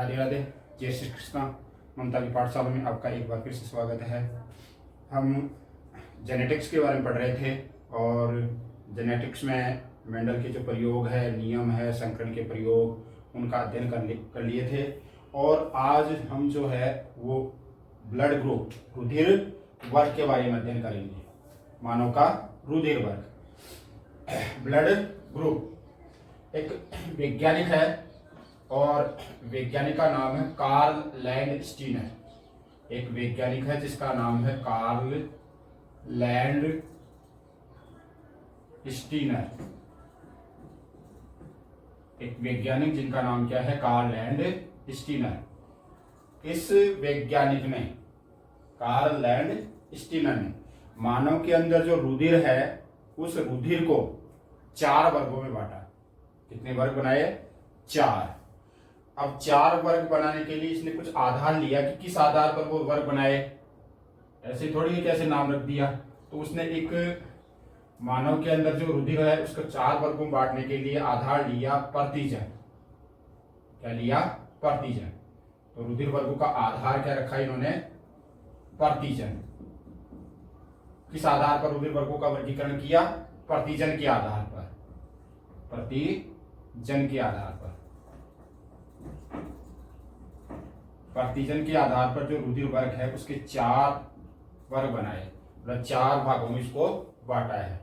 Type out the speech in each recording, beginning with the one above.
राधे राधे, जय श्री कृष्णा। ममता की पाठशाला में आपका एक बार फिर से स्वागत है। हम जेनेटिक्स के बारे में पढ़ रहे थे और जेनेटिक्स में मेंडल के जो प्रयोग है, नियम है, संकरण के प्रयोग, उनका अध्ययन कर लिए थे। और आज हम जो है वो ब्लड ग्रुप, रुधिर वर्ग के बारे में अध्ययन करेंगे। मानव का रुधिर वर्ग, ब्लड ग्रुप। एक वैज्ञानिक है और वैज्ञानिक का नाम है कार्ल लैंडस्टीनर। एक वैज्ञानिक है जिसका नाम है कार्ल लैंडस्टीनर। एक वैज्ञानिक जिनका नाम क्या है, कार्ल लैंडस्टीनर। इस वैज्ञानिक ने, कार्ल लैंडस्टीनर ने, मानव के अंदर जो रुधिर है उस रुधिर को 4 वर्गों में बांटा। कितने वर्ग बनाए? 4। अब 4 वर्ग बनाने के लिए इसने कुछ आधार लिया कि किस आधार पर वो वर्ग बनाए। ऐसे थोड़ी कैसे नाम रख दिया। तो उसने एक मानव के अंदर जो रुधिर है उसको 4 वर्गों में बांटने के लिए आधार लिया प्रतिजन। क्या लिया? प्रतिजन। तो रुधिर वर्गों का आधार क्या रखा इन्होंने? प्रतिजन। किस आधार पर रुधिर वर्गों का वर्गीकरण किया? प्रतिजन के आधार पर। प्रतिजन के आधार पर। प्रतिजन के आधार पर जो रुधिर वर्ग है उसके 4 वर्ग बनाए, मतलब 4 भागों में इसको बांटा है।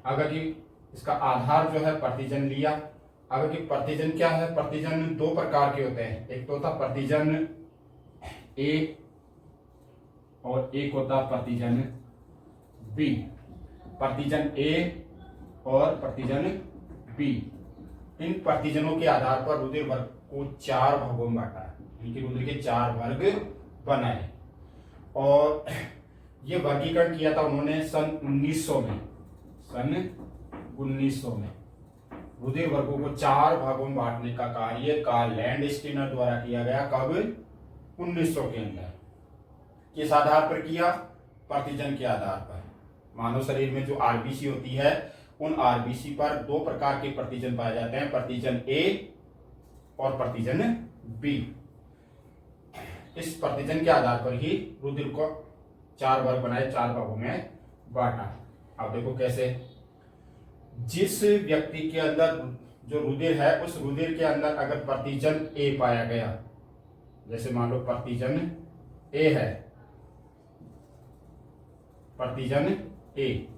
अगर कि इसका आधार जो है प्रतिजन लिया। अगर कि प्रतिजन क्या है? प्रतिजन 2 प्रकार के होते हैं। एक तो होता प्रतिजन ए और एक होता प्रतिजन बी। प्रतिजन ए और प्रतिजन बी, इन प्रतिजनों के आधार पर रुधिर वर्ग को 4 भागों में बांटा। इनके रुधिर के 4 वर्ग बनाए और ये वर्गीकरण किया था उन्होंने सन 1900 में। सन 1900 में रुधिर वर्गों को 4 भागों में बांटने का कार्य कार्ल लैंडस्टीनर द्वारा किया गया। कब? 1900 के अंदर। किस आधार पर किया? प्रतिजन के आधार पर। मानव शरीर में जो आरबीसी होती है उन आरबीसी पर 2 प्रकार के प्रतिजन पाए जाते हैं, प्रतिजन ए और प्रतिजन बी। इस प्रतिजन के आधार पर ही रुधिर को 4 वर्ग बनाए, 4 भागों में बांटा। अब देखो कैसे। जिस व्यक्ति के अंदर जो रुधिर है उस रुधिर के अंदर अगर प्रतिजन ए पाया गया, जैसे मान लो प्रतिजन ए है, प्रतिजन ए,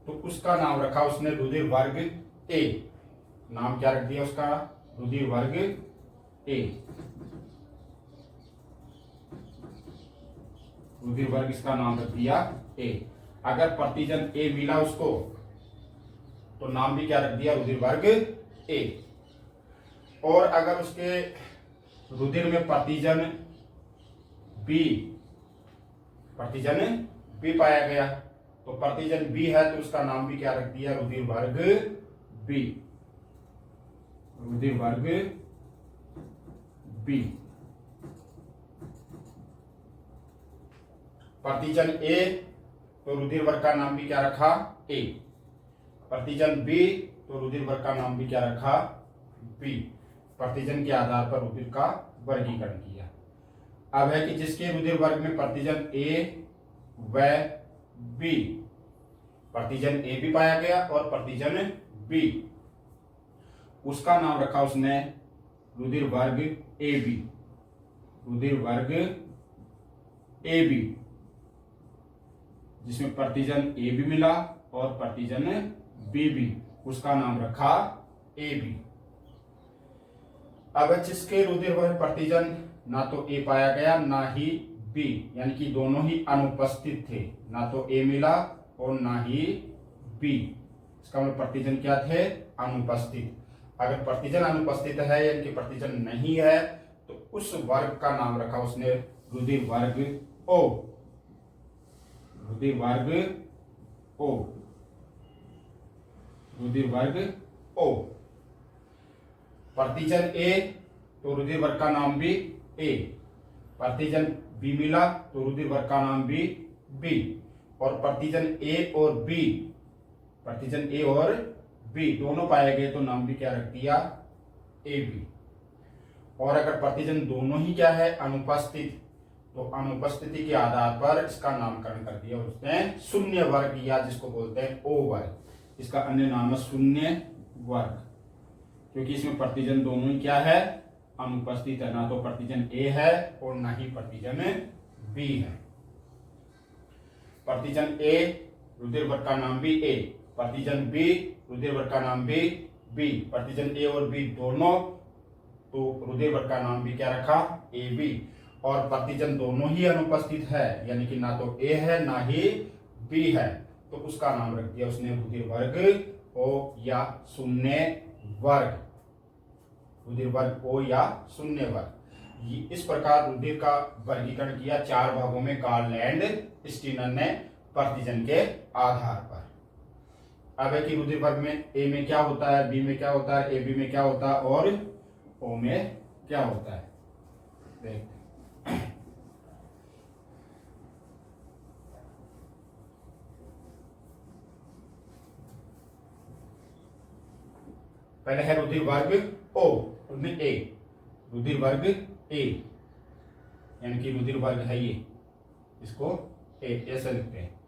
तो उसका नाम रखा उसने रुधिर वर्ग ए। नाम क्या रख दिया उसका? रुधिर वर्ग ए। रुधिर वर्ग इसका नाम रख दिया ए। अगर प्रतिजन ए मिला उसको तो नाम भी क्या रख दिया? रुधिर वर्ग ए। और अगर उसके रुधिर में प्रतिजन बी पाया गया तो प्रतिजन बी है तो उसका नाम भी क्या रख दिया? रुधिर वर्ग बी। रुधिर वर्ग बी। प्रतिजन ए तो रुधिर वर्ग का नाम भी क्या रखा? ए। प्रतिजन बी तो रुधिर वर्ग का नाम भी क्या रखा? बी। प्रतिजन के आधार पर रुधिर का वर्गीकरण किया। अब है कि जिसके रुधिर वर्ग में प्रतिजन ए व बी, प्रतिजन ए भी पाया गया और प्रतिजन बी, उसका नाम रखा उसने रुधिर वर्ग ए बी। रुधिर वर्ग ए बी, जिसमें प्रतिजन ए भी मिला और प्रतिजन बी भी, उसका नाम रखा ए बी। अब जिसके रुधिर वर्ग प्रतिजन ना तो ए पाया गया ना ही बी, यानी कि दोनों ही अनुपस्थित थे, ना तो ए मिला और ना ही बी, इसका मतलब प्रतिजन क्या थे? अनुपस्थित। अगर प्रतिजन अनुपस्थित है यानी कि प्रतिजन नहीं है तो उस वर्ग का नाम रखा उसने रुधिर वर्ग ओ। रुधिर वर्ग ओ। रुधिर वर्ग ओ। प्रतिजन ए तो रुधिर वर्ग का नाम भी ए। प्रतिजन बी मिला तो रुधिर वर्ग का नाम भी बी। और प्रतिजन ए और बी, प्रतिजन ए और बी दोनों पाए गए तो नाम भी क्या रख दिया? A B. और अगर प्रतिजन दोनों ही क्या है अनुपस्थित, तो अनुपस्थिति के आधार पर इसका नामकरण कर दिया उसने शून्य वर्ग, या जिसको बोलते हैं ओ वर्ग। इसका अन्य नाम है शून्य वर्ग, क्योंकि इसमें प्रतिजन दोनों ही क्या है अनुपस्थित है, ना तो प्रतिजन ए है और ना ही प्रतिजन बी है। प्रतिजन ए रुधिर वर्ग का नाम भी ए, प्रतिजन बी रुधिर वर्ग का नाम भी बी, प्रतिजन ए और बी दोनों तो रुधिर वर्ग का नाम भी क्या रखा ए बी, और प्रतिजन दोनों ही अनुपस्थित है, यानी कि ना तो ए है ना ही बी है, तो उसका नाम रख दिया उसने रुधिर वर्ग ओ या शून्य वर्ग, रुधिर वर्ग ओ या शून्य वर्ग। इस प्रकार रुधिर का वर्गीकरण किया 4 भागों में कार्ल एंड स्टीनर ने प्रतिजन के आधार पर। अब है कि रुधिर वर्ग में ए में क्या होता है, बी में क्या होता है, ए बी में क्या होता है और ओ में क्या होता है, देखते हैं। पहले है रुधिर वर्ग ओ, उसमें ए, रुधिर वर्ग ए, यानी कि रुधिर वर्ग है ये, इसको ए ऐसे लिखते हैं,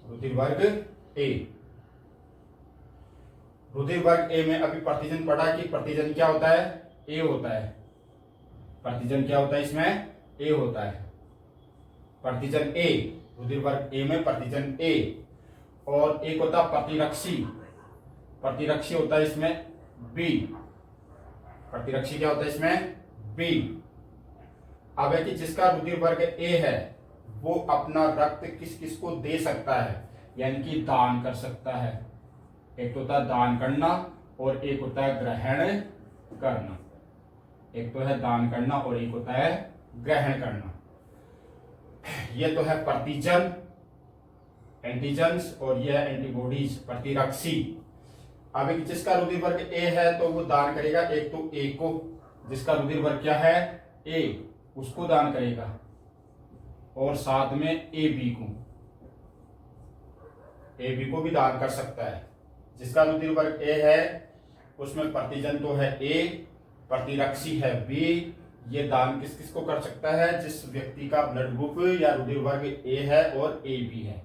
रुधिर वर्ग ए। रुधिर वर्ग ए में अभी प्रतिजन पढ़ा कि प्रतिजन क्या होता है ए होता है, प्रतिजन क्या होता है इसमें ए होता है, प्रतिजन ए, रुधिर वर्ग ए में प्रतिजन ए, और एक होता प्रतिरक्षी, प्रतिरक्षी होता है इसमें बी, प्रतिरक्षी क्या होता है इसमें बी। अब है कि जिसका रुधिर वर्ग ए है वो अपना रक्त किस किस को दे सकता है, यानी कि दान कर सकता है। एक तो होता है दान करना और एक होता है ग्रहण करना, एक तो है दान करना और एक होता है ग्रहण करना। ये तो है प्रतिजन एंटीजन्स और यह है एंटीबॉडीज प्रतिरक्षी। अब एक जिसका रुधिर वर्ग ए है तो वो दान करेगा एक तो ए को, जिसका रुधिर वर्ग क्या है ए उसको दान करेगा, और साथ में ए बी को, ए बी को भी दान कर सकता है। जिसका रुधिर वर्ग ए है उसमें प्रतिजन तो है ए, प्रतिरक्षी है बी, ये दान किस किस को कर सकता है, जिस व्यक्ति का ब्लड ग्रुप या रुधिर वर्ग ए है और ए बी है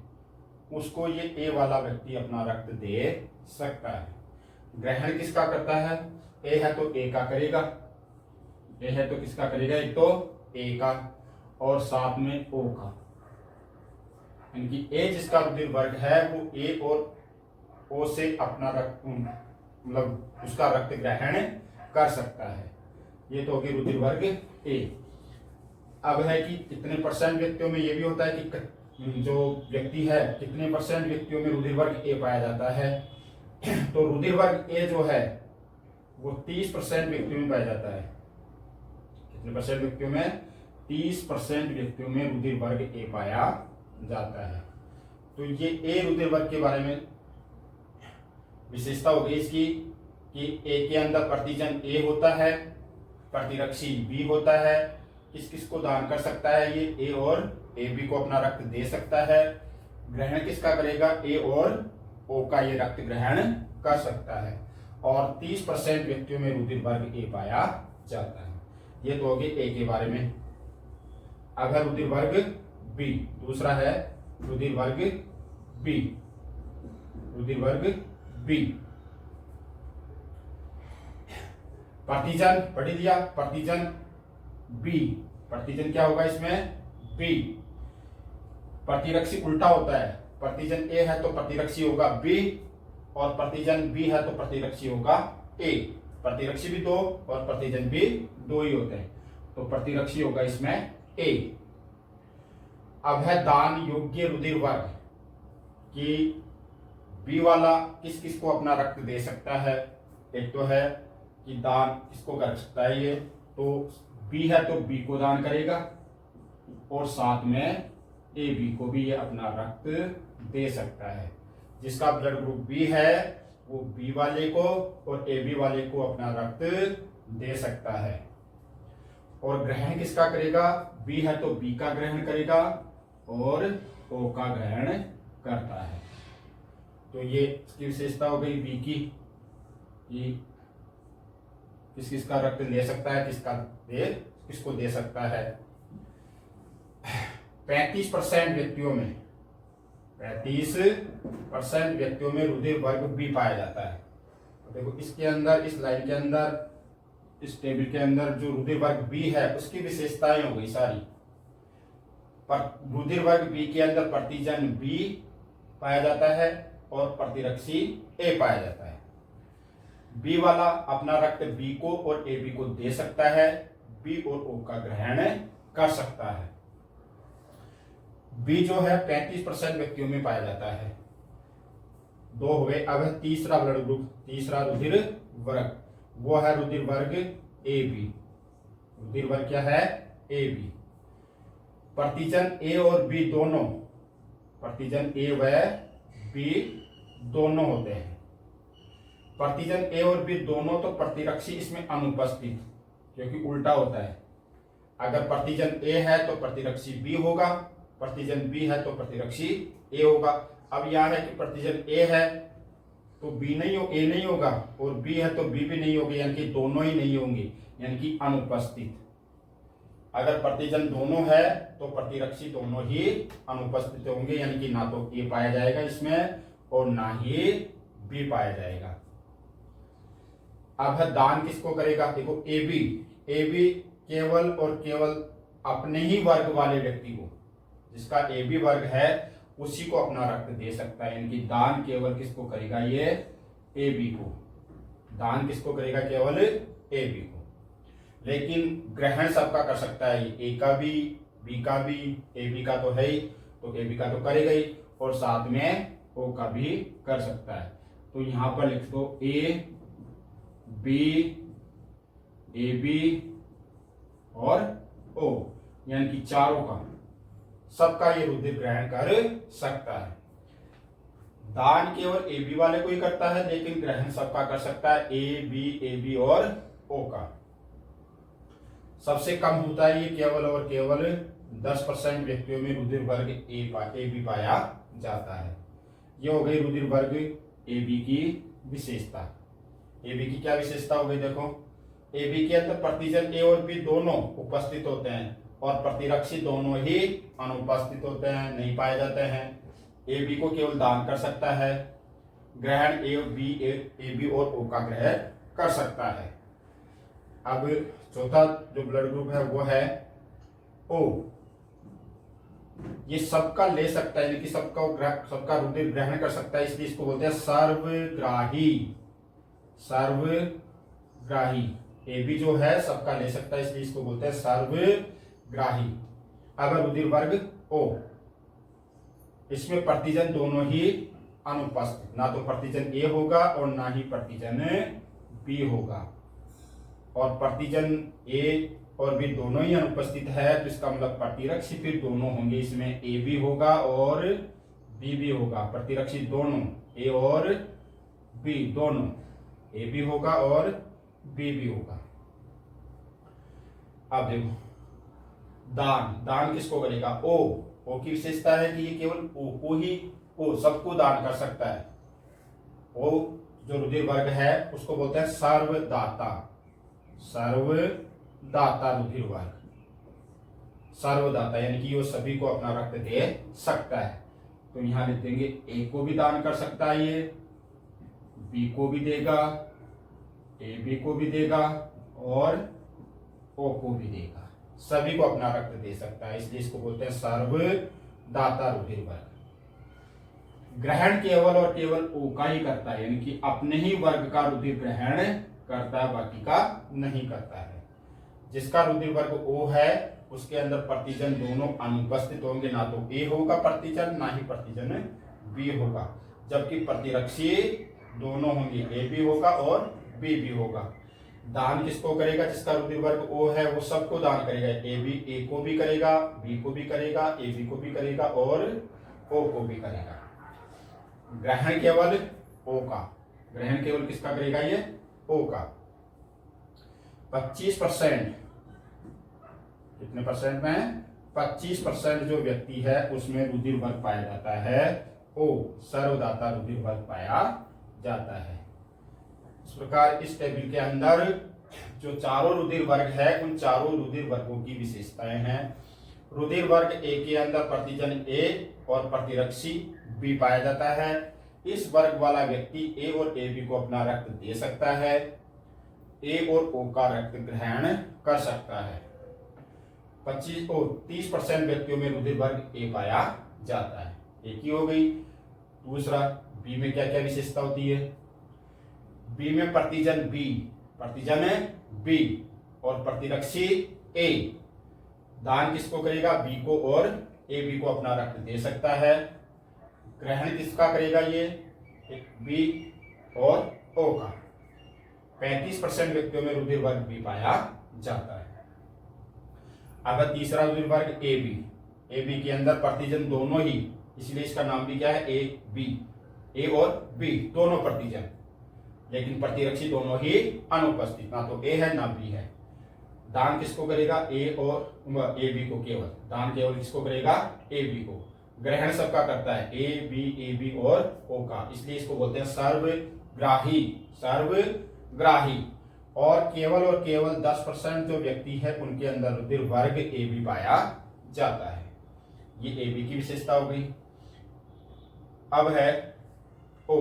उसको ये ए वाला व्यक्ति अपना रक्त दे सकता है। ग्रहण किसका करता है, ए है तो ए का करेगा, ए है तो किसका करेगा, एक तो ए का और साथ में ओ का, यानी कि ए जिसका रुधिर वर्ग है वो ए और ओ से अपना रक्त मतलब उसका रक्त ग्रहण कर सकता है। ये तो होगी रुधिर वर्ग ए। अब है कि कितने परसेंट व्यक्तियों में ये भी होता है कि जो व्यक्ति है कितने परसेंट व्यक्तियों में रुधिर वर्ग ए पाया जाता है, तो रुधिर वर्ग ए जो है वो 30% व्यक्तियों में पाया जाता है। कितने परसेंट व्यक्तियों में, 30% व्यक्तियों में रुधिर वर्ग ए पाया जाता है। तो ये ए रुधिर वर्ग के बारे में विशेषता हो गई इसकी कि ए के अंदर प्रतिजन ए होता है, प्रतिरक्षी बी होता है, किस किस को दान कर सकता है ये ए और ए बी को अपना रक्त दे सकता है, ग्रहण किसका करेगा ए और ओ का ये रक्त ग्रहण कर सकता है, और 30% व्यक्तियों में रुधिर वर्ग ए पाया जाता है। ये तो हो गए ए के बारे में। अब है रुधिर वर्ग बी, दूसरा है रुधिर वर्ग बी, रुधिर वर्ग बी। प्रतिजन पढ़ लिया, प्रतिजन बी, प्रतिजन क्या होगा इसमें बी। प्रतिरक्षी उल्टा होता है, प्रतिजन ए है तो प्रतिरक्षी होगा बी, और प्रतिजन बी है तो प्रतिरक्षी होगा ए। प्रतिरक्षी भी 2 और प्रतिजन भी 2 ही होते हैं, तो प्रतिरक्षी होगा इसमें ए। अब है दान योग्य रुधिर वर्ग कि बी वाला किस किस को अपना रक्त दे सकता है। एक तो है कि दान किसको कर सकता है ये, तो बी है तो बी को दान करेगा, और साथ में ए बी को भी ये अपना रक्त दे सकता है। जिसका ब्लड ग्रुप बी है वो बी वाले को और ए बी वाले को अपना रक्त दे सकता है। और ग्रहण किसका करेगा, बी है तो बी का ग्रहण करेगा और ओ का ग्रहण करता है। तो ये इसकी विशेषता हो गई बी की, किस किस का रक्त ले सकता है, किसको दे सकता है। 35% व्यक्तियों में 35% व्यक्तियों में रुधिर वर्ग बी पाया जाता है। तो देखो इसके अंदर, इस लाइन के अंदर, इस टेबल के अंदर जो रुधिर वर्ग बी है उसकी विशेषताएं हो गई सारी। पर रुधिर वर्ग बी के अंदर प्रतिजन बी पाया जाता है और प्रतिरक्षी ए पाया जाता है। बी वाला अपना रक्त बी को और ए बी को दे सकता है, बी और ओ का ग्रहण कर सकता है। बी जो है 35% व्यक्तियों में पाया जाता है। दो हो गए। अब है तीसरा ब्लड ग्रुप, तीसरा रुधिर वर्ग, वो है रुधिर वर्ग ए बी। रुधिर वर्ग क्या है? A B. प्रतिजन ए और बी दोनों, प्रतिजन ए व बी दोनों होते हैं। प्रतिजन ए और बी दोनों तो प्रतिरक्षी इसमें अनुपस्थित, क्योंकि उल्टा होता है। अगर प्रतिजन ए है तो प्रतिरक्षी बी होगा, प्रतिजन बी है तो प्रतिरक्षी ए होगा। अब यह है कि प्रतिजन ए है तो बी नहीं हो, ए नहीं होगा, और बी है तो बी भी नहीं होगी, यानी कि दोनों ही नहीं होंगे, यानी कि अनुपस्थित। अगर प्रतिजन दोनों है तो प्रतिरक्षी दोनों ही अनुपस्थित होंगे, यानी कि ना तो ए पाया जाएगा इसमें और ना ही बी पाया जाएगा। अब है दान किसको करेगा? देखो ए बी केवल और केवल अपने ही वर्ग वाले व्यक्ति को, जिसका ए बी वर्ग है उसी को अपना रक्त दे सकता है, यानी कि दान केवल किसको करेगा? ये ए बी को। दान किसको करेगा? केवल ए बी को। लेकिन ग्रहण सबका कर सकता है, ए का भी, बी का भी, ए बी का तो है ही, तो ए बी का तो करेगा ही, और साथ में ओ का भी कर सकता है। तो यहां पर लिख दो ए बी और ओ, यानी कि चारों का, सबका ये रुधिर ग्रहण कर सकता है। दान केवल ए बी वाले को ही करता है, लेकिन ग्रहण सबका कर सकता है, ए बी और ओ का। सबसे कम होता है ये केवल और केवल 10% व्यक्तियों में रुधिर वर्ग ए बी पाया जाता है। ये हो गई रुधिर वर्ग ए बी की विशेषता। ए बी की क्या विशेषता हो गई? देखो ए बी के अंदर प्रतिजन ए और बी दोनों उपस्थित होते हैं और प्रतिरक्षी दोनों ही अनुपस्थित होते हैं, नहीं पाए जाते हैं। ए बी को केवल दान कर सकता है, ग्रहण ए बी और ओ का ग्रहण कर सकता है। अब चौथा जो ब्लड ग्रुप है वो है ओ। ये सबका ले सकता है, यानी कि सबका रुधिर ग्रहण कर सकता है, इसलिए इसको बोलते हैं सर्वग्राही। सर्वग्राही ए बी जो है सबका ले सकता है, इसलिए इसको बोलते हैं सर्वग्राही। अगर रुधिर वर्ग ओ, इसमें प्रतिजन दोनों ही अनुपस्थित, ना तो प्रतिजन ए होगा और ना ही प्रतिजन बी होगा, और प्रतिजन ए और बी दोनों ही अनुपस्थित है, तो इसका मतलब प्रतिरक्षी फिर दोनों होंगे, इसमें ए भी होगा और बी भी होगा। प्रतिरक्षी दोनों ए और बी दोनों, ए भी होगा और बी भी होगा। अब देखो दान किसको करेगा? ओ की विशेषता है कि ये केवल ओ को ही, ओ सबको दान कर सकता है। ओ जो रुधिर वर्ग है उसको बोलते हैं सर्वदाता। सर्वदाता रुधिर वर्ग, सर्वदाता यानी कि वो सभी को अपना रक्त दे सकता है। तो यहां लिख देंगे ए को भी दान कर सकता है, ये बी को भी देगा, ए बी को भी देगा और ओ को भी देगा, सभी को अपना रक्त दे सकता है, इसलिए इसको बोलते हैं सर्वदाता रुधिर वर्ग। ग्रहण केवल और केवल ओ का ही करता है, यानी कि अपने ही वर्ग का रुधिर ग्रहण करता है, बाकी का नहीं करता है। जिसका रुधिर वर्ग ओ है उसके अंदर प्रतिजन दोनों अनुपस्थित होंगे, ना तो ए होगा प्रतिजन, ना ही प्रतिजन बी होगा, जबकि प्रतिरक्षी दोनों होंगे, ए भी होगा और बी भी होगा। दान किसको करेगा? जिसका रुधिर वर्ग ओ है वो सबको दान करेगा, ए को भी करेगा, बी को भी करेगा, ए बी को भी करेगा और ओ को भी करेगा। ग्रहण केवल ओ का, ग्रहण केवल किसका करेगा? ये ओ का। 25%, कितने परसेंट में? 25% जो व्यक्ति है उसमें रुधिर वर्ग पाया जाता है ओ, सर्वदाता रुधिर वर्ग पाया जाता है। इस प्रकार इस टेबल के अंदर जो चारों रुधिर वर्ग है उन चारों रुधिर वर्गों की विशेषताएं हैं। रुधिर वर्ग ए के अंदर प्रतिजन ए और प्रतिरक्षी बी पाया जाता है। इस वर्ग वाला व्यक्ति ए और ए बी को अपना रक्त दे सकता है, ए और ओ का रक्त ग्रहण कर सकता है। 30% व्यक्तियों में रुधिर वर्ग ए पाया जाता है। एक ही हो गई। दूसरा, बी में क्या क्या विशेषता होती है? बी में प्रतिजन बी और प्रतिरक्षी ए दान किसको करेगा? बी को, और ए बी को अपना रक्त दे सकता है। ग्रहण किसका करेगा? ये बी और ओ का। 35% व्यक्तियों में रुधिर वर्ग बी पाया जाता है। अगर तीसरा रुधिर वर्ग ए बी के अंदर प्रतिजन दोनों ही, इसलिए इसका नाम भी क्या है? A B. ए और बी दोनों प्रतिजन, लेकिन प्रतिरक्षी दोनों ही अनुपस्थित, ना तो ए है ना बी है। दान किसको करेगा? ए और ए बी को केवल। दान केवल किसको करेगा? ए बी को। ग्रहण सबका करता है, ए बी और ओ का, इसलिए इसको बोलते हैं सर्वग्राही। और केवल 10% जो व्यक्ति है उनके अंदर रुधिर वर्ग ए बी पाया जाता है। ये ए बी की विशेषता हो गई। अब है ओ,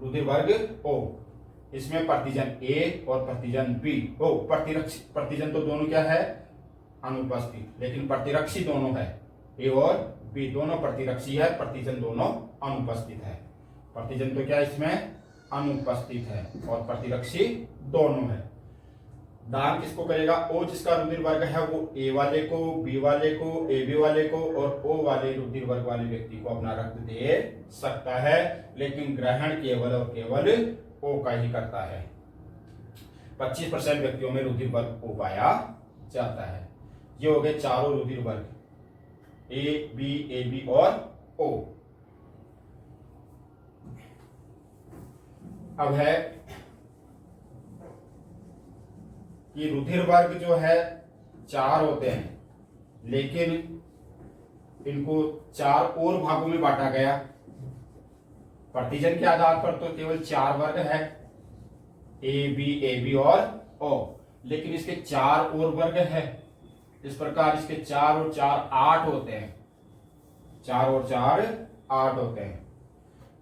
रुधिर वर्ग ओ। इसमें प्रतिजन ए और प्रतिजन बी, ओ प्रतिजन तो दोनों क्या है? अनुपस्थित, लेकिन प्रतिरक्षी दोनों है। ए और बी दोनों प्रतिरक्षी है, प्रतिजन दोनों अनुपस्थित है। प्रतिजन तो क्या इसमें अनुपस्थित है और प्रतिरक्षी दोनों है। दान किसको करेगा? ओ जिसका रुधिर वर्ग है वो ए वाले को, बी वाले को, ए बी वाले को और ओ वाले रुधिर वर्ग वाले व्यक्ति को अपना रक्त दे सकता है, लेकिन ग्रहण केवल और केवल ओ का ही करता है। 25% व्यक्तियों में रुधिर वर्ग ओ पाया जाता है। ये हो गए चारों रुधिर वर्ग, ए बी और ओ। अब है कि रुधिर वर्ग जो है 4 होते हैं, लेकिन इनको 4 और भागों में बांटा गया। प्रतिजन के आधार पर तो केवल 4 वर्ग है, ए बी और ओ, लेकिन इसके 4 और वर्ग है। इस प्रकार इसके 4 और 4 8 होते हैं। 4 और 4 8 होते हैं।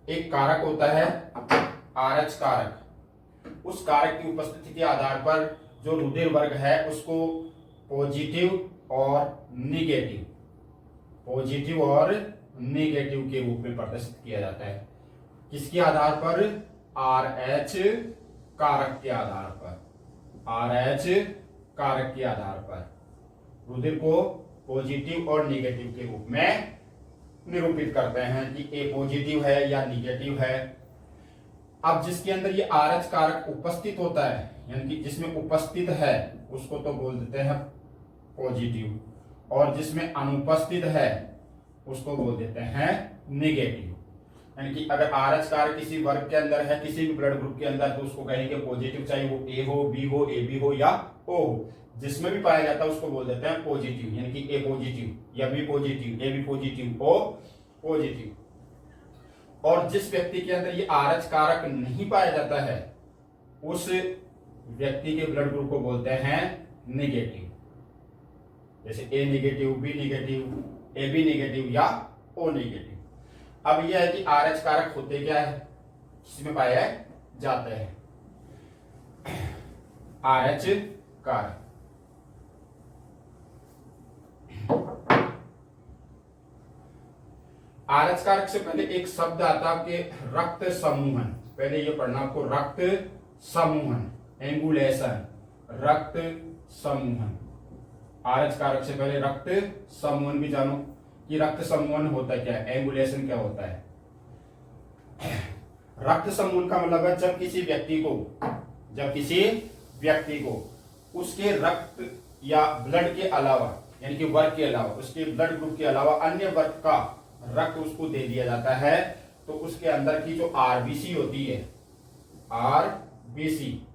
एक कारक होता है RH कारक। उस कारक की उपस्थिति के आधार पर जो रुधिर वर्ग है उसको पॉजिटिव और निगेटिव के रूप में प्रदर्शित किया जाता है। किसके आधार पर? RH कारक के आधार पर। RH कारक के आधार पर रुधिर को पॉजिटिव और निगेटिव के रूप में निरूपित करते हैं कि ए पॉजिटिव है या निगेटिव है। अब जिसके अंदर ये RH कारक उपस्थित होता है, यानी कि जिसमें उपस्थित है उसको तो बोल देते हैं पॉजिटिव, और जिसमें अनुपस्थित है उसको बोल देते हैं निगेटिव। यानी कि अगर RH कारक किसी वर्ग के अंदर है, किसी भी ब्लड ग्रुप के अंदर, तो उसको कहेंगे पॉजिटिव, चाहे वो ए हो, बी हो, ए बी हो या ओ हो। जिसमें भी पाया जाता है उसको बोल देते हैं पॉजिटिव, यानी कि ए पॉजिटिव या B positive, A B positive, O positive. और जिस व्यक्ति के अंदर ये RH कारक नहीं पाया जाता है उस व्यक्ति के ब्लड ग्रुप को बोलते हैं निगेटिव। जैसे A negative, B negative, A B negative या ओ नेगेटिव। अब यह है कि RH कारक होते क्या है, किसमें पाया जाता है? RH कारक। RH कारक से पहले एक शब्द आता है कि रक्त समूहन। पहले ये पढ़ना आपको, रक्त समूहन, एंगुलेशन, रक्त समूहन। RH कारक से पहले रक्त समूहन भी जानो कि रक्त समूहन होता क्या है, एंगुलेशन क्या होता है। रक्त समूहन का मतलब है जब किसी व्यक्ति को उसके रक्त या ब्लड के अलावा, यानी कि वर्ग के अलावा, उसके ब्लड ग्रुप के अलावा अन्य वर्ग का रक्त उसको दे दिया जाता है, तो उसके अंदर की जो आरबीसी होती है, आरबीसी,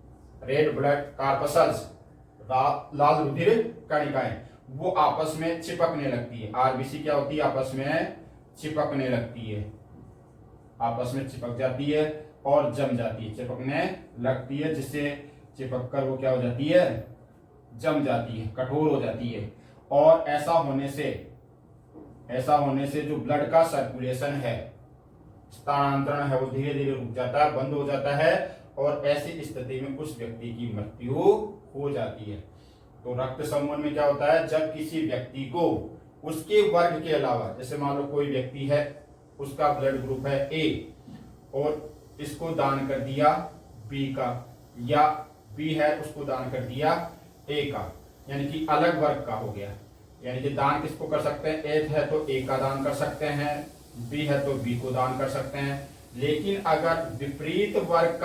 रेड ब्लड कार्पसल्स, लाल रुधिर कणिकाएं, वो आपस में चिपकने लगती है। आरबीसी क्या होती है? आपस में चिपकने लगती है, आपस में चिपक जाती है और जम जाती है, चिपकने लगती है, जिससे चिपक कर वो क्या हो जाती है, जम जाती है, कठोर हो जाती है। और ऐसा होने से जो ब्लड का सर्कुलेशन है, स्थानांतरण है, वो धीरे धीरे रुक जाता है, बंद हो जाता है, और ऐसी स्थिति में उस व्यक्ति की मृत्यु हो जाती है। तो रक्त समूहन में क्या होता है, जब किसी व्यक्ति को उसके वर्ग के अलावा, जैसे मान लो कोई व्यक्ति है, उसका ब्लड ग्रुप है ए और इसको दान कर दिया बी का, या बी है उसको दान कर दिया ए का, यानी कि अलग वर्ग का हो गया। यानी कि दान किसको कर सकते हैं, ए है तो ए का दान कर सकते हैं, बी है तो बी को दान कर सकते हैं। लेकिन अगर विपरीत वर्ग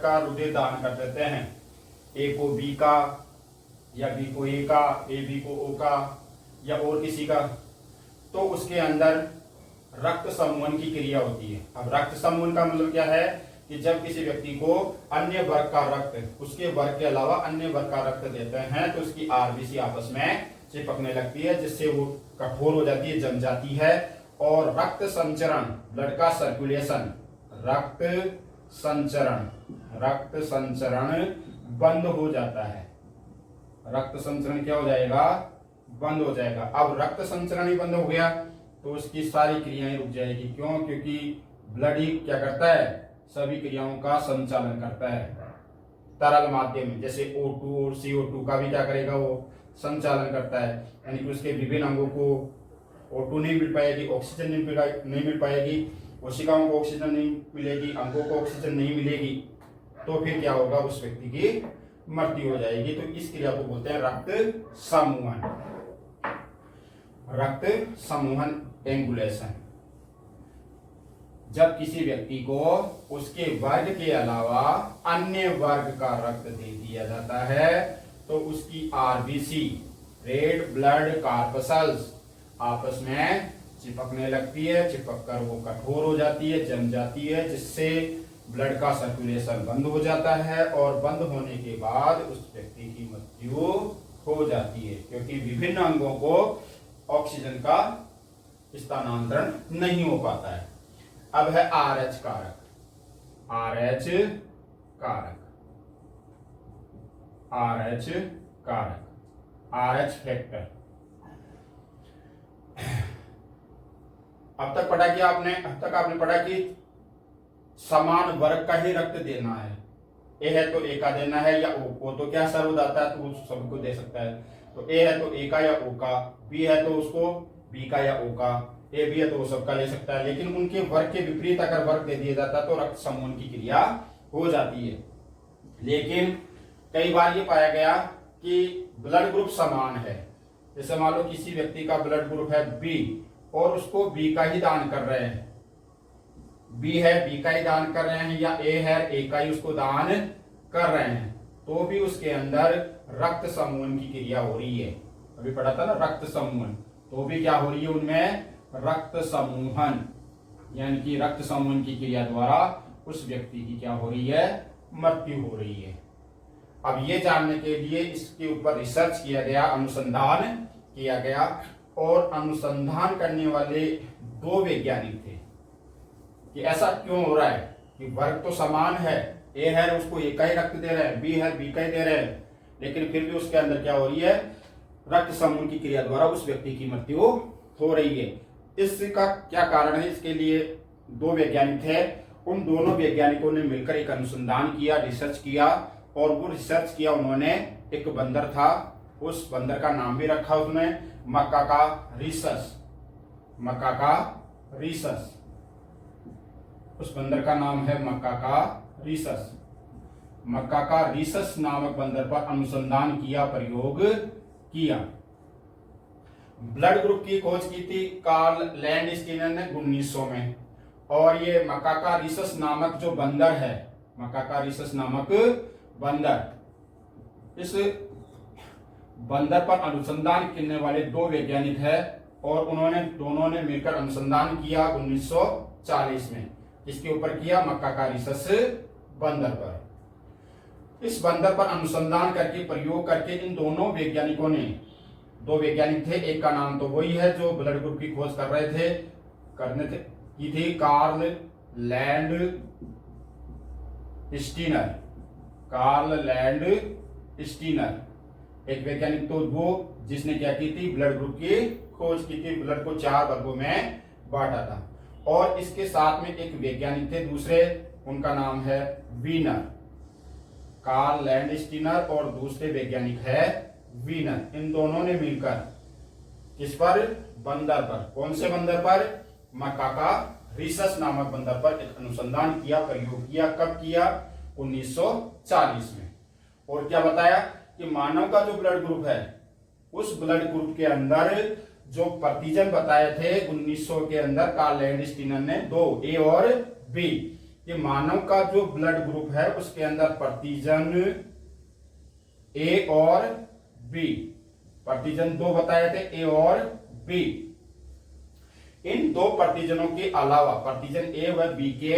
का हृदय दान कर देते हैं, ए को बी का, या बी को ए का, ए बी को ओ का, या और किसी का, तो उसके अंदर रक्त समूहन की क्रिया होती है। अब रक्त समूहन का मतलब क्या है कि जब किसी व्यक्ति को अन्य वर्ग का रक्त, उसके वर्ग के अलावा अन्य वर्ग का रक्त देते हैं, तो उसकी आरबीसी आपस में चिपकने लगती है, जिससे वो कठोर हो जाती है, जम जाती है, और रक्त संचरण, ब्लड का सर्कुलेशन, रक्त संचरण बंद हो जाता है। रक्त संचरण क्या हो जाएगा, बंद हो जाएगा। अब रक्त संचरण ही बंद हो गया तो उसकी सारी क्रियाएं रुक जाएगी। क्यों? क्योंकि ब्लड ही क्या करता है, सभी क्रियाओं का संचालन करता है तरल माध्यम में। जैसे O2 और CO2 का भी क्या करेगा, वो संचालन करता है। यानी कि उसके विभिन्न अंगों को O2 नहीं मिल पाएगी, ऑक्सीजन नहीं मिल पाएगी, कोशिकाओं को ऑक्सीजन नहीं मिलेगी, अंगों को ऑक्सीजन नहीं मिलेगी, तो फिर क्या होगा, उस व्यक्ति की मृत्यु हो जाएगी। तो इस क्रिया को बोलते हैं रक्त समूहन एंगुलेशन। जब किसी व्यक्ति को उसके वर्ग के अलावा अन्य वर्ग का रक्त दे दिया जाता है, तो उसकी आरबीसी, रेड ब्लड कार्पसल्स, आपस में चिपकने लगती है, चिपक कर वो कठोर हो जाती है, जम जाती है, जिससे ब्लड का सर्कुलेशन बंद हो जाता है, और बंद होने के बाद उस व्यक्ति की मृत्यु हो जाती है, क्योंकि विभिन्न अंगों को ऑक्सीजन का स्थानांतरण नहीं हो पाता है। अब है RH कारक, RH फैक्टर। अब तक आपने पढ़ा कि समान वर्ग का ही रक्त देना है। ए है तो ए का देना है, या ओ तो क्या सर्वदाता है, तो वो सबको दे सकता है। तो ए है तो ए का या ओ का, बी है तो उसको बी का या ओ का, ए बी है तो वो सबका ले सकता है। लेकिन उनके वर्ग के विपरीत अगर वर्ग दे दिया जाता है तो रक्त समूहन की क्रिया हो जाती है। लेकिन कई बार ये पाया गया कि ब्लड ग्रुप समान है। जैसे मान लो किसी व्यक्ति का ब्लड ग्रुप है बी और उसको बी का ही दान कर रहे हैं, बी है बी का ही दान कर रहे हैं, या ए है ए का ही उसको दान कर रहे हैं, तो भी उसके अंदर रक्त समूहन की क्रिया हो रही है। अभी पढ़ा था ना रक्त समूहन, तो भी क्या हो रही है उनमें, रक्त समूहन, यानी कि रक्त समूहन की क्रिया द्वारा उस व्यक्ति की क्या हो रही है, मृत्यु हो रही है। अब ये जानने के लिए इसके ऊपर रिसर्च किया गया, अनुसंधान किया गया, और अनुसंधान करने वाले 2 वैज्ञानिक थे कि ऐसा क्यों हो रहा है कि वर्ग तो समान है, ए है उसको ए का ही रक्त दे रहे हैं, बी है बी का ही दे रहे हैं, लेकिन फिर भी उसके अंदर क्या हो रही है, रक्त समूहन की क्रिया द्वारा उस व्यक्ति की मृत्यु हो रही है। इसका क्या कारण है, इसके लिए 2 वैज्ञानिक थे। उन दोनों वैज्ञानिकों ने मिलकर एक अनुसंधान किया, रिसर्च किया, और वो रिसर्च किया उन्होंने, एक बंदर था, उस बंदर का नाम भी रखा उसने मकाकारीसस। उस बंदर का नाम है मकाकारीसस। मकाकारीसस नामक बंदर पर अनुसंधान किया, प्रयोग किया। ब्लड ग्रुप की खोज की थी कार्ल लैंडस्टीनर ने 1900 में, और ये मकाकारीसस नामक जो बंदर है, मकाकारीसस नामक बंदर, इस बंदर पर अनुसंधान करने वाले 2 वैज्ञानिक हैं, और उन्होंने दोनों ने मिलकर अनुसंधान किया 1940 में। इसके ऊपर किया, मकाकारीसस बंदर पर। इस बंदर पर अनुसंधान करके, प्रयोग करके, इन दोनों वैज्ञानिकों ने, 2 वैज्ञानिक थे, एक का नाम तो वही है जो ब्लड ग्रुप की खोज कर रहे थे, की थी Karl Landsteiner, Karl Landsteiner, एक वैज्ञानिक तो वो जिसने क्या की थी, ब्लड ग्रुप की खोज की थी, ब्लड को 4 वर्गों में बांटा था। और इसके साथ में एक वैज्ञानिक थे दूसरे, उनका नाम है वीनर, कार्ल लैंड स्टीनर, और दूसरे वैज्ञानिक है वीनर। इन दोनों ने मिलकर किस पर, बंदर पर, कौन से बंदर पर, मकाका रिसस नामक बंदर पर एक अनुसंधान किया, प्रयोग किया। कब किया, 1940 में। और क्या बताया कि मानव का जो ब्लड ग्रुप है, उस ब्लड ग्रुप के अंदर जो प्रतिजन बताए थे 1900 के अंदर कार्ल लैंड स्टीनर ने, 2 ए और बी, ये मानव का जो ब्लड ग्रुप है उसके अंदर प्रतिजन ए और बी, प्रतिजन 2 बताए थे, ए और बी। इन 2 प्रतिजनों के अलावा, प्रतिजन ए व बी के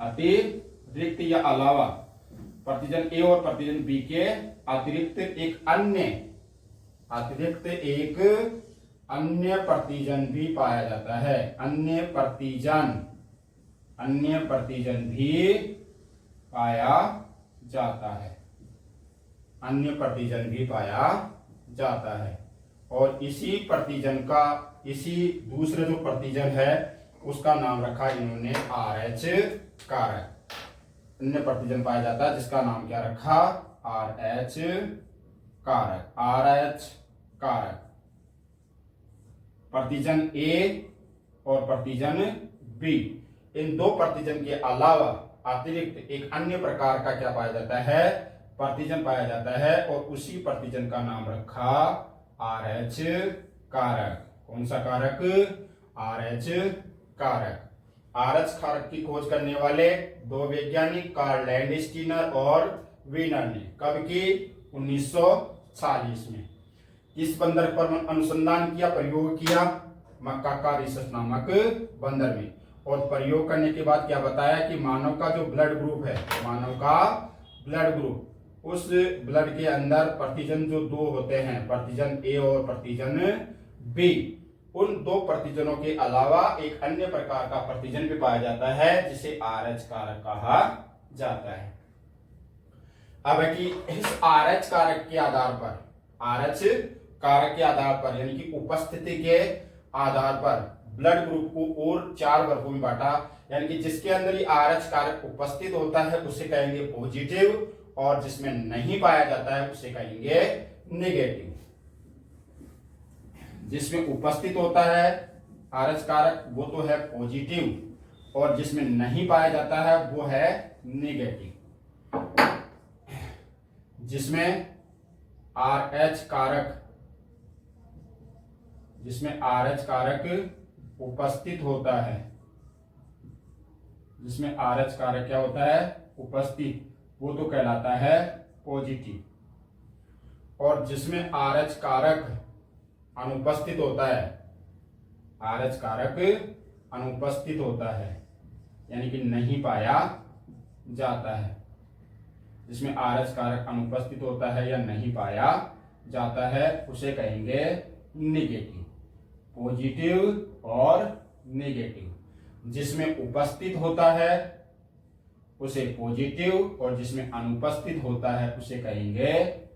अतिरिक्त या अलावा, प्रतिजन ए और प्रतिजन बी के अतिरिक्त एक अन्य प्रतिजन भी पाया जाता है। अन्य प्रतिजन भी पाया जाता है, अन्य प्रतिजन भी पाया जाता है। और इसी दूसरे जो प्रतिजन है उसका नाम रखा इन्होंने RH कारक। अन्य प्रतिजन पाया जाता है जिसका नाम क्या रखा, RH कारक। प्रतिजन ए और प्रतिजन बी, इन 2 प्रतिजन के अलावा अतिरिक्त एक अन्य प्रकार का क्या पाया जाता है, प्रतिजन पाया जाता है, और उसी प्रतिजन का नाम रखा RH कारक। कौन सा कारक, RH कारक। RH कारक की खोज करने वाले 2 वैज्ञानिक कार्ल लैंड स्टीनर और वीनर ने कब की, 1940 में। किस बंदर पर अनुसंधान किया, प्रयोग किया, मकाका रिसस नामक बंदर में। और प्रयोग करने के बाद क्या बताया कि मानव का जो ब्लड ग्रुप है, मानव का ब्लड ग्रुप, उस ब्लड के अंदर प्रतिजन जो 2 होते हैं, प्रतिजन ए और प्रतिजन बी, उन 2 प्रतिजनों के अलावा एक अन्य प्रकार का प्रतिजन भी पाया जाता है जिसे RH कारक कहा जाता है। अब है कि इस RH कारक के आधार पर, RH कारक के आधार पर यानी कि उपस्थिति के आधार पर ब्लड ग्रुप को और 4 वर्गों में बांटा। यानी कि जिसके अंदर ही RH कारक उपस्थित होता है उसे कहेंगे पॉजिटिव, और जिसमें नहीं पाया जाता है उसे कहेंगे नेगेटिव। जिसमें उपस्थित होता है RH कारक वो तो है पॉजिटिव, और जिसमें नहीं पाया जाता है वो है नेगेटिव। जिसमें RH कारक उपस्थित होता है, जिसमें RH कारक क्या होता है, उपस्थित, वो तो कहलाता है पॉजिटिव। और जिसमें RH कारक अनुपस्थित होता है, RH कारक अनुपस्थित होता है यानी कि नहीं पाया जाता है, जिसमें RH कारक अनुपस्थित होता है या नहीं पाया जाता है उसे कहेंगे नेगेटिव। पॉजिटिव और नेगेटिव, जिसमें उपस्थित होता है उसे पॉजिटिव, और जिसमें अनुपस्थित होता है उसे कहेंगे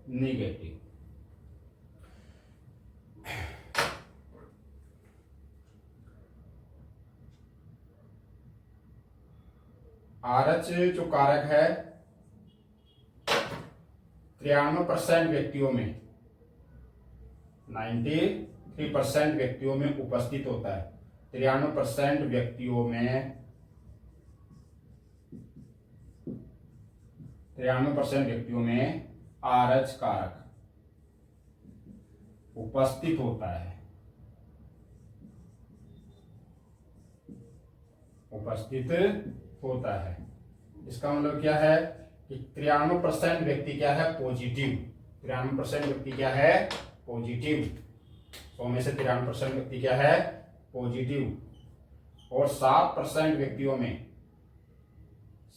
नेगेटिव। RH जो कारक है 93% व्यक्तियों में, 93% व्यक्तियों में उपस्थित होता है। 93% व्यक्तियों में 93% व्यक्तियों में RH कारक उपस्थित होता है, उपस्थित होता है। इसका मतलब क्या है कि 93% व्यक्ति क्या है, पॉजिटिव। 93% व्यक्ति क्या है, पॉजिटिव। 100 में से 93% व्यक्ति क्या है, पॉजिटिव। और 7% व्यक्तियों में,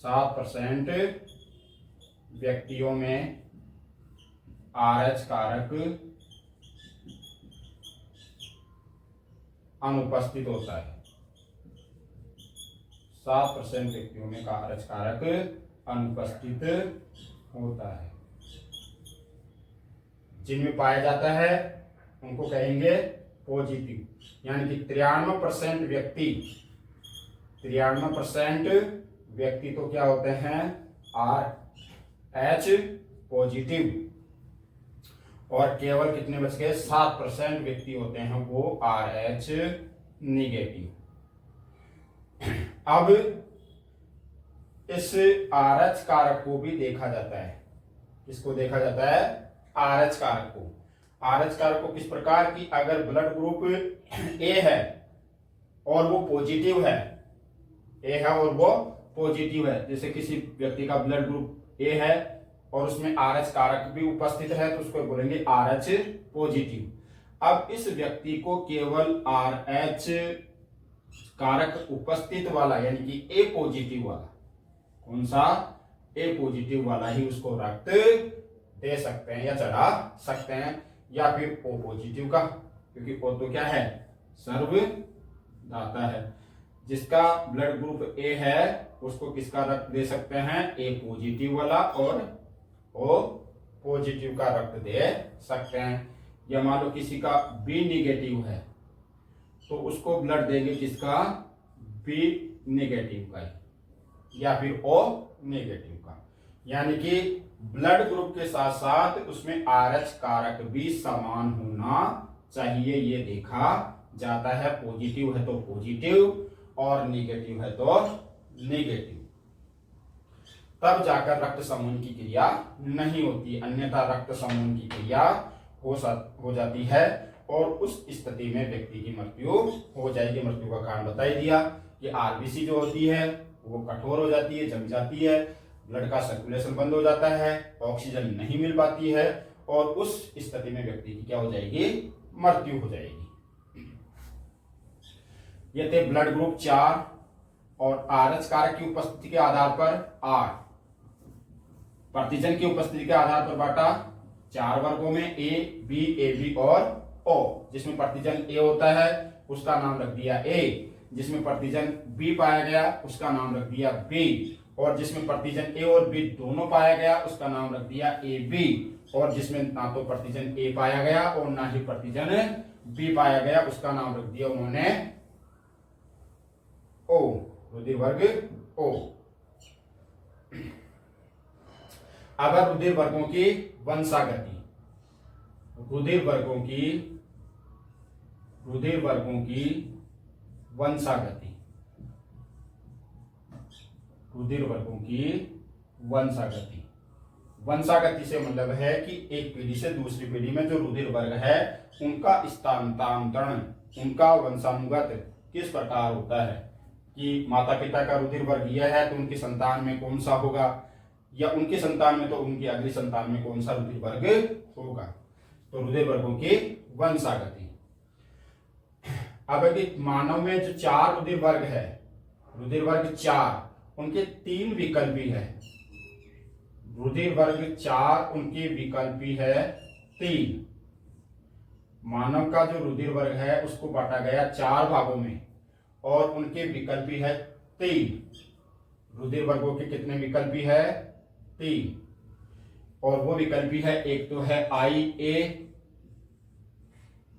7% व्यक्तियों में RH कारक अनुपस्थित होता है। 7% व्यक्तियों में आरएच कारक अनुपस्थित होता है। जिनमें पाया जाता है उनको कहेंगे पॉजिटिव, यानी कि 93% व्यक्ति तो क्या होते हैं RH पॉजिटिव, और केवल कितने बच गए 7% व्यक्ति होते हैं वो RH निगेटिव। अब इस RH कारक को भी देखा जाता है। किसको देखा जाता है? RH कारक को। RH कारक को किस प्रकार की, अगर ब्लड ग्रुप A है और वो पॉजिटिव है, A है और वो पॉजिटिव है, जैसे किसी व्यक्ति का ब्लड ग्रुप A है और उसमें RH कारक भी उपस्थित है तो उसको बोलेंगे RH पॉजिटिव। अब इस व्यक्ति को केवल RH कारक उपस्थित वाला, यानी कि A पॉजिटिव वाला, कौन सा? A पॉजिटिव वाला ही उसको रक्त दे सकते हैं या चढ़ा सकते हैं, या फिर O पॉजिटिव का, क्योंकि O तो क्या है? सर्वदाता है। जिसका ब्लड ग्रुप A है उसको किसका रक्त दे सकते हैं? A पॉजिटिव वाला, और O पॉजिटिव का रक्त दे सकते हैं। या मान लो किसी का B निगेटिव है तो उसको ब्लड देंगे किसका? B निगेटिव का, या फिर O नेगेटिव का। यानी कि ब्लड ग्रुप के साथ साथ उसमें RH कारक भी समान होना चाहिए, ये देखा जाता है। पॉजिटिव है तो पॉजिटिव और निगेटिव है तो निगेटिव, तब जाकर रक्त समूहन की क्रिया नहीं होती, अन्यथा रक्त समूहन की क्रिया हो जाती है और उस स्थिति में व्यक्ति की मृत्यु हो जाएगी। मृत्यु का कारण बता ही दिया कि RBC जो होती है वो कठोर हो जाती है, जम जाती है, ब्लड का सर्कुलेशन बंद हो जाता है, ऑक्सीजन नहीं मिल पाती है, और उस स्थिति में व्यक्ति की क्या हो जाएगी? मृत्यु हो जाएगी। ये थे ब्लड ग्रुप 4 और RH कारक की उपस्थिति के आधार पर 8, प्रतिजन की उपस्थिति के आधार पर बांटा 4 वर्गों में, A, B, AB और O। जिसमें प्रतिजन A होता है उसका नाम रख दिया A, जिसमें प्रतिजन B पाया गया उसका नाम रख दिया B, और जिसमें प्रतिजन A और B दोनों पाया गया उसका नाम रख दिया AB, और जिसमें ना तो प्रतिजन A पाया गया और ना ही प्रतिजन B पाया गया उसका नाम रख दिया उन्होंने O, रुधिर वर्ग O। अगर रुधिर वर्गों की वंशागति, रुधिर वर्गों की वंशागति, रुधिर वर्गों की वंशागति से मतलब है कि एक पीढ़ी से दूसरी पीढ़ी में जो रुधिर वर्ग है उनका स्थानांतरण, उनका वंशानुगत किस प्रकार होता है, कि माता पिता का रुधिर वर्ग यह है तो उनकी संतान में कौन सा होगा, या उनकी संतान में तो उनकी अगली संतान में कौन सा रुधिर वर्ग होगा। तो रुधिर वर्गों की वंशागति। अब मानव में जो 4 रुधिर वर्ग है, रुधिर वर्ग 4, उनके 3 विकल्पी है। रुधिर वर्ग 4 उनकी विकल्पी है 3। मानव का जो रुधिर वर्ग है उसको बांटा गया 4 भागों में और उनके विकल्पी है 3। रुधिर वर्गों के कितने विकल्पी है? 3। और वो विकल्पी है, एक तो है IA,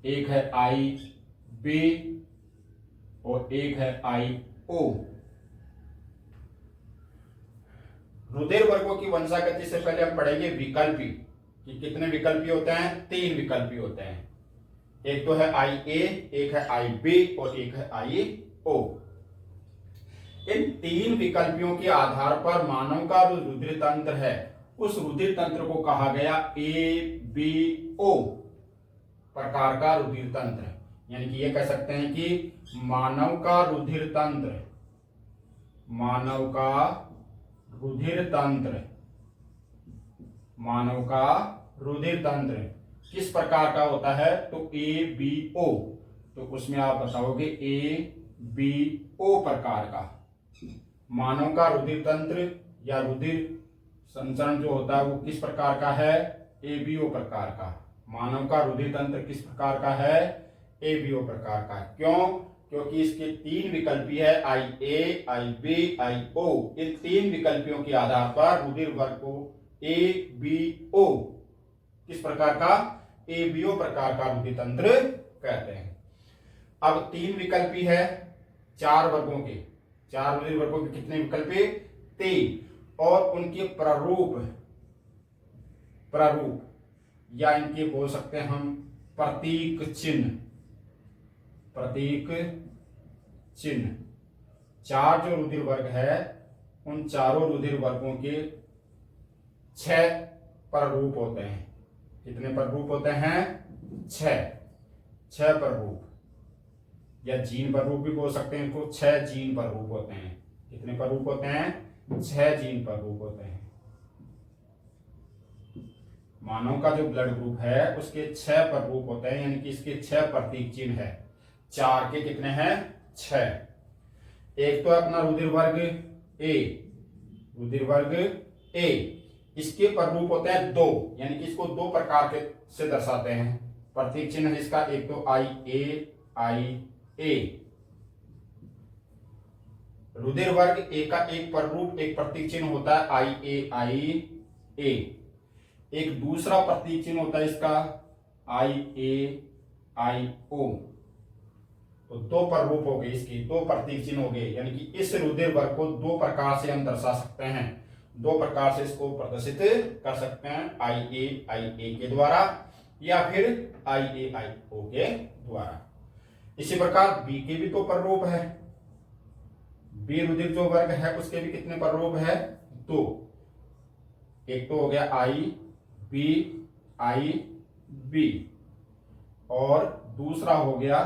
एक है IB और एक है IO। रुधिर वर्गों की वंशागति से पहले हम पढ़ेंगे विकल्पी, कि कितने विकल्पी होते हैं? 3 विकल्पी होते हैं। एक तो है IA, एक है IB और एक है IO। इन 3 विकल्पियों के आधार पर मानव का जो रुधिर तंत्र है उस रुधिर तंत्र को कहा गया ABO प्रकार का रुधिर तंत्र। यानी कि ये कह सकते हैं कि मानव का रुधिर तंत्र किस प्रकार का होता है? तो ABO। तो उसमें आप बताओगे ABO प्रकार का। मानव का रुधिर तंत्र या रुधिर संचरण जो होता है वो किस प्रकार का है? ABO प्रकार का। मानव का रुधिर तंत्र किस प्रकार का है? ABO प्रकार का। क्यों? क्योंकि इसके तीन विकल्पी है, आई ए, आई बी, आई ओ। इन तीन विकल्पियों के आधार पर रुधिर वर्ग को ए बी ओ, किस प्रकार का, ए बी ओ प्रकार का रुधिर तंत्र कहते हैं। अब तीन विकल्पी है, चार वर्गों के, चार रुधिर वर्गों के कितने विकल्पी, तीन, और उनके प्रारूप या इनके बोल सकते हैं हम प्रतीक चिन्ह। चार जो रुधिर वर्ग है, उन चारों रुधिर वर्गों के 6 प्रारूप होते हैं। कितने प्रारूप होते हैं, 6 प्रारूप, या जीन प्रारूप भी बोल सकते हैं इनको। 6 जीन प्रारूप होते हैं। कितने प्रारूप होते हैं, 6 जीन प्रारूप होते हैं। मानव का जो ब्लड ग्रुप है उसके 6 प्रारूप होते हैं, यानी कि इसके 6 प्रतीक चिन्ह है। चार के कितने हैं, 6। एक तो अपना रुधिर वर्ग ए, इसके प्रारूप होते हैं 2, यानी कि इसको 2 प्रकार के से दर्शाते हैं। प्रतीक चिन्ह है इसका, एक तो आई ए। रुधिर वर्ग ए का एक प्रारूप, एक प्रतीक चिन्ह होता है आई ए। एक दूसरा प्रतीक चिन्ह होता है इसका आई ओ। तो 2 प्रारूप हो गए इसके, 2 प्रतीक चिन्ह हो गए, यानी कि इस रुधिर वर्ग को 2 प्रकार से हम दर्शा सकते हैं। 2 प्रकार से इसको प्रदर्शित कर सकते हैं, आई ए के द्वारा, या फिर आई ओ के द्वारा। इसी प्रकार बी के भी तो प्रारूप है। बी रुधिर जो वर्ग है उसके भी कितने प्रारूप है, 2। एक तो हो गया आई बी, और दूसरा हो गया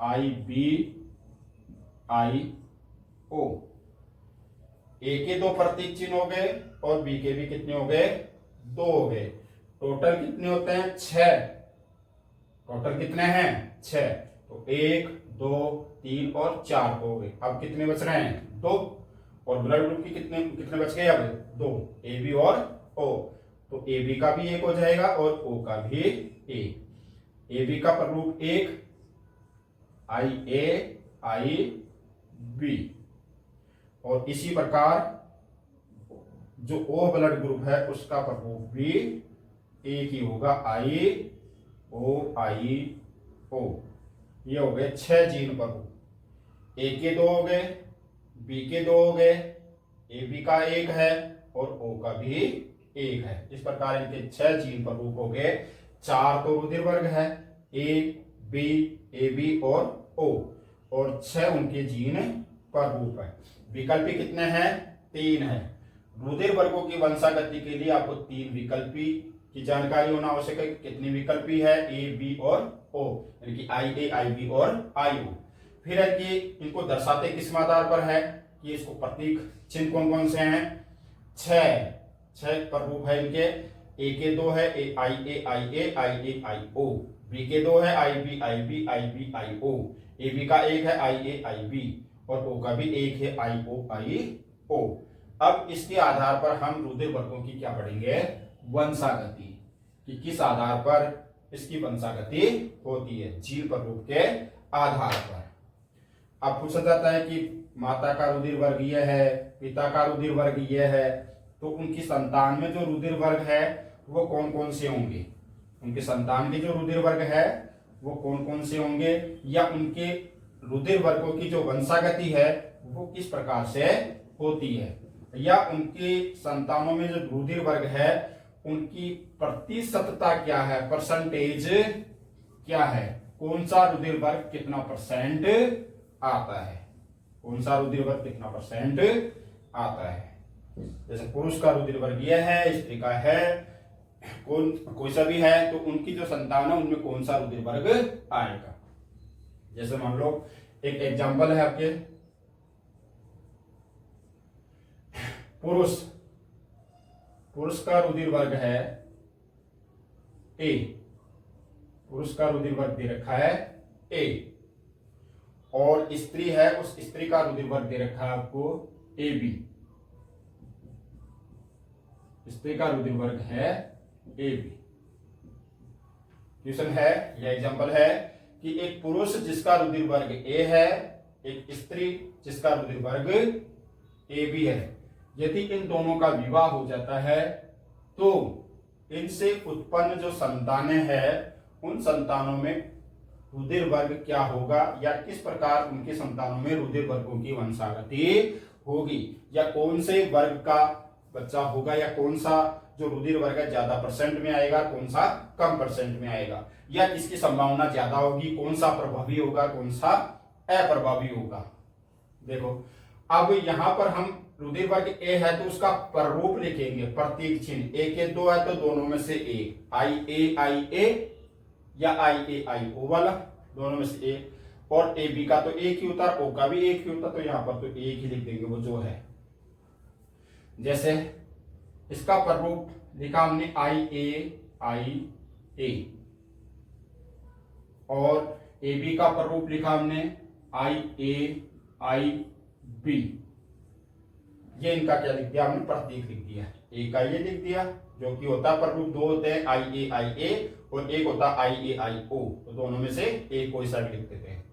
आई ओ। ए के 2 प्रतीक चिन्ह हो गए और बी के भी कितने हो गए, 2 हो गए। टोटल कितने होते हैं, 6। टोटल कितने हैं, 6। तो 1 2 3 और 4 हो गए। अब कितने बच रहे हैं, 2। और ब्लड ग्रुप की कितने बच गए, अब 2, ए बी और ओ। तो ए बी का भी 1 हो जाएगा और ओ का भी 1। ए बी का प्रारूप 1, आई बी, और इसी प्रकार जो ओ ब्लड ग्रुप है उसका प्रारूप भी एक ही होगा, आई ओ। ये हो गए 6 जीन प्रारूप। ए के 2 हो गए, बी के 2 हो गए, ए बी का 1 है और ओ का भी 1 है। इस प्रकार इनके 6 जीन प्रारूप हो गए। 4 तो रुधिर वर्ग है, ए बी और ओ, और 6 उनके जीन प्रारूप है। विकल्पी कितने हैं, 3 है। रुधिर वर्गों की वंशागति के लिए आपको 3 विकल्पी की जानकारी होना आवश्यक है। कितनी विकल्पी है, ए बी और ओ, यानी कि आई बी और आई ओ। फिर है कि इनको दर्शाते किस आधार पर है, कि इसको प्रतीक चिन्ह कौन कौन से हैं, 6 प्रारूप है इनके। ए के 2 है, आई ओ। बी के 2 है, आई B I O. A B का 1 है, आई बी, और ओ का भी 1 है, आई ओ। अब इसके आधार पर हम रुधिर वर्गों की क्या पढ़ेंगे, वंशागति, कि किस आधार पर इसकी वंशागति होती है, जीन प्रारूप के आधार पर। अब पूछा जाता है कि माता का रुधिर वर्ग यह है, पिता का रुधिर वर्ग यह है, तो उनकी संतान में जो रुधिर वर्ग है वो कौन कौन से होंगे, उनके संतान के जो रुधिर वर्ग है वो कौन कौन से होंगे, या उनके रुधिर वर्गों की जो वंशागति है वो किस प्रकार से होती है, या उनके संतानों में जो रुधिर वर्ग है उनकी प्रतिशतता क्या है, परसेंटेज क्या है, कौन सा रुधिर वर्ग कितना परसेंट आता है, कौन सा रुधिर वर्ग कितना परसेंट आता है। जैसे पुरुष का रुधिर वर्ग यह है, स्त्री का है, कोई सा भी है, तो उनकी जो संतान है उनमें कौन सा रुधिर वर्ग आएगा। जैसे मान लो एक एग्जांपल है आपके, पुरुष का रुधिर वर्ग है ए, पुरुष का रुधिर वर्ग दे रखा है ए, और स्त्री है, उस स्त्री का रुधिर वर्ग दे रखा है आपको ए बी, स्त्री का रुधिर वर्ग है ए बी। क्वेश्चन है या एग्जांपल है कि एक पुरुष जिसका रुधिर वर्ग ए है, एक स्त्री जिसका रुधिर वर्ग ए बी है, यदि इन दोनों का विवाह हो जाता है तो इनसे उत्पन्न जो संतानें हैं उन संतानों में रुधिर वर्ग क्या होगा, या किस प्रकार उनके संतानों में रुधिर वर्गों की वंशागति होगी, या कौन से वर्ग का बच्चा होगा, या कौन सा जो रुधिर वर्ग है ज्यादा परसेंट में आएगा, कौन सा कम परसेंट में आएगा, या किसकी संभावना ज्यादा होगी, कौन सा प्रभावी होगा, कौन सा अप्रभावी होगा। देखो अब यहां पर हम रुधिर वर्ग ए है तो उसका प्ररूप लिखेंगे, प्रतीक चिन्ह। ए के दो है तो दोनों में से एक, आई ए या आई ओ वाला, दोनों में से एक। और ए बी का तो एक ही होता है, ओ का भी एक ही होता, तो यहां पर तो एक ही लिख देंगे वो जो है। जैसे इसका प्ररूप लिखा हमने आई ए, और ए बी का प्ररूप लिखा हमने आई बी। ये इनका क्या लिख दिया हमने, प्रतीक लिख दिया। ए का ये लिख दिया जो कि होता है प्ररूप, दो होते हैं आई ए और एक होता है आई ओ, तो दोनों में से एक कोई सा भी लिख देते हैं।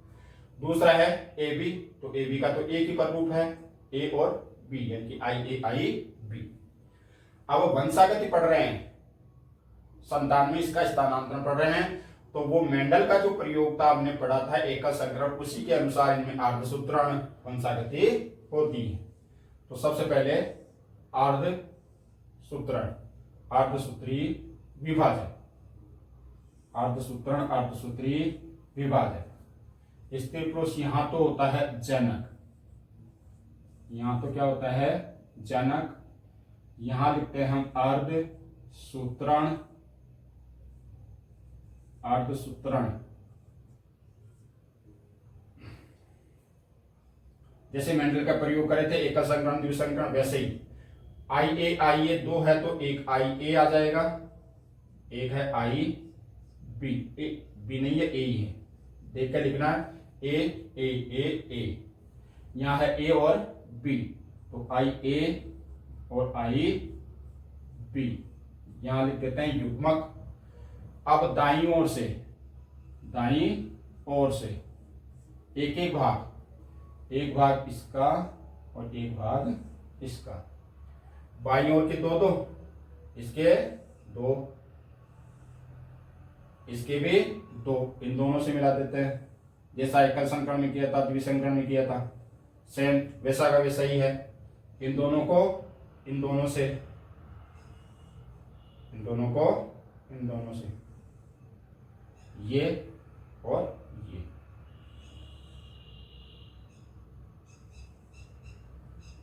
दूसरा है ए बी, तो ए बी का तो एक ही प्ररूप है, ए और बी, यानी कि आई बी। अब वंशागति पढ़ रहे हैं, संतान में इसका स्थानांतरण पढ़ रहे हैं, तो वो मेंडल का जो प्रयोग था हमने पढ़ा था एकल संकरण, उसी के अनुसार इनमें अर्धसूत्रण वंशागति होती है। तो सबसे पहले अर्धसूत्रण, अर्धसूत्री विभाजन, अर्धसूत्रण अर्धसूत्री विभाजन। स्त्री पुरुष यहां तो होता है जनक, यहां तो क्या होता है जनक, यहां लिखते हैं हम अर्धसूत्रण, अर्धसूत्रण। जैसे मेंडल का प्रयोग करे थे एकल संकरण द्विसंकरण, वैसे ही आई ए दो है तो एक आई ए आ जाएगा, एक है आई बी, बी नहीं है ए ही है, देख कर लिखना है ए। यहां है ए और बी, तो आई ए और आई बी, यहां लिख देते हैं युग्मक। अब दाईं ओर से, दाईं ओर से एक भाग इसका और एक भाग इसका, बाईं ओर के दो, इसके दो, इसके भी दो, इन दोनों से मिला देते हैं। जैसा एकल संकरण में किया था, द्विसंकरण में किया था, सेम वैसा का वैसा ही है। इन दोनों को इन दोनों से, इन दोनों को इन दोनों से, ये और ये।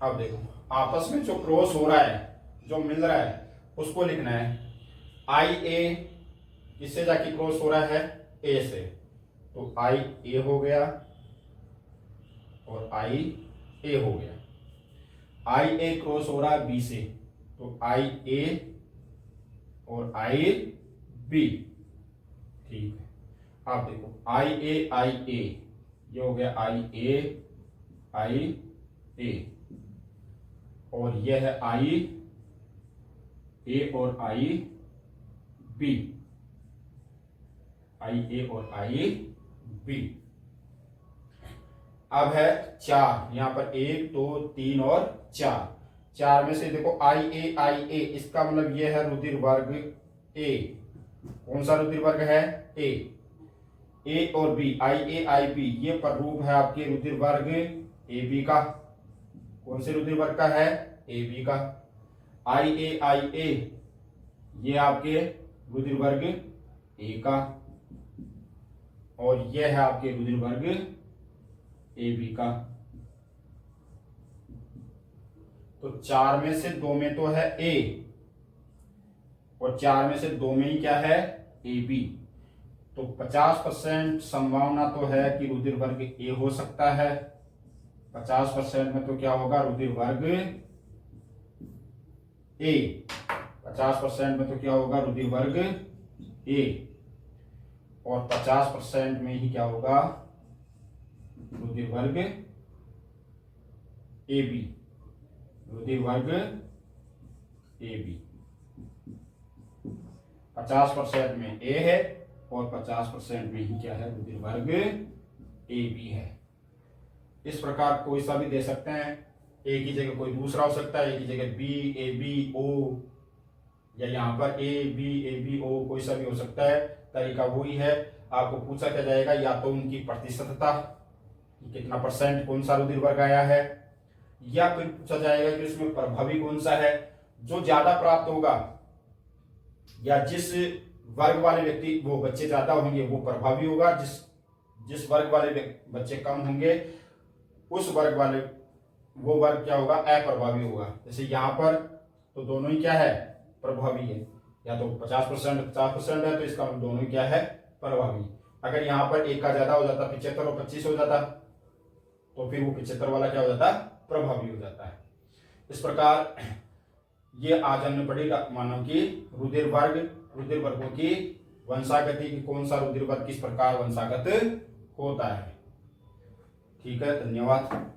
अब देखो आपस में जो क्रॉस हो रहा है, जो मिल रहा है, उसको लिखना है। आई ए किससे जाके क्रॉस हो रहा है, ए से, तो आई ए हो गया और आई ए हो गया। आई ए क्रॉस हो रहा है बी से, तो आई ए और आई बी, ठीक है। अब देखो आई ए, ये हो गया आई ए, और यह है आई ए और आई बी, आई ए और आई बी। अब है चार, यहां पर 1 2 3 और 4, चार में से देखो आई ए, इसका मतलब यह है रुधिर वर्ग ए। कौन सा रुधिर वर्ग है, ए और बी, आई बी, ये प्ररूप है आपके रुधिर वर्ग ए बी का। कौन से रुधिर वर्ग का है, ए बी का। आई ए, ये आपके रुधिर वर्ग ए का, और यह है आपके रुधिर वर्ग ए बी का। तो चार में से दो में तो है ए, और चार में से दो में ही क्या है, ए बी। तो 50% संभावना तो है कि रुधिर वर्ग ए हो सकता है। 50% में तो क्या होगा, रुधिर वर्ग ए। 50% में तो क्या होगा, रुधिर वर्ग ए, और 50% में ही क्या होगा, रुधिर वर्ग ए बी, रुधिर वर्ग ए बी। 50% में ए है और 50% में ही क्या है, रुधिर वर्ग ए बी है। इस प्रकार कोई सा भी दे सकते हैं, ए की जगह कोई दूसरा हो सकता है, ए की जगह बी, ए बी ओ, या यहाँ पर ए बी ओ कोई सा भी हो सकता है। तरीका वही है, आपको पूछा क्या जाएगा या तो उनकी प्रतिशतता, कितना परसेंट कौन सा रुधिर वर्ग आया है, या फिर पूछा जाएगा कि उसमें प्रभावी कौन सा है। जो ज्यादा प्राप्त होगा या जिस वर्ग वाले व्यक्ति वो बच्चे ज्यादा होंगे वो प्रभावी होगा, जिस वर्ग वाले बच्चे कम होंगे उस वर्ग वाले वो वर्ग क्या होगा, अप्रभावी होगा। जैसे यहाँ पर तो दोनों ही क्या है, प्रभावी है, या तो 50% है तो इसका दोनों ही क्या है, प्रभावी। अगर यहाँ पर एक का ज्यादा हो जाता 75 और 25 हो जाता तो फिर वो 75 वाला क्या हो जाता, प्रभावी हो जाता है। इस प्रकार ये आज हमने पढ़ी मानव की रुधिर वर्गों की वंशागति की, कौन सा रुधिर वर्ग किस प्रकार वंशागत होता है। ठीक है, धन्यवाद।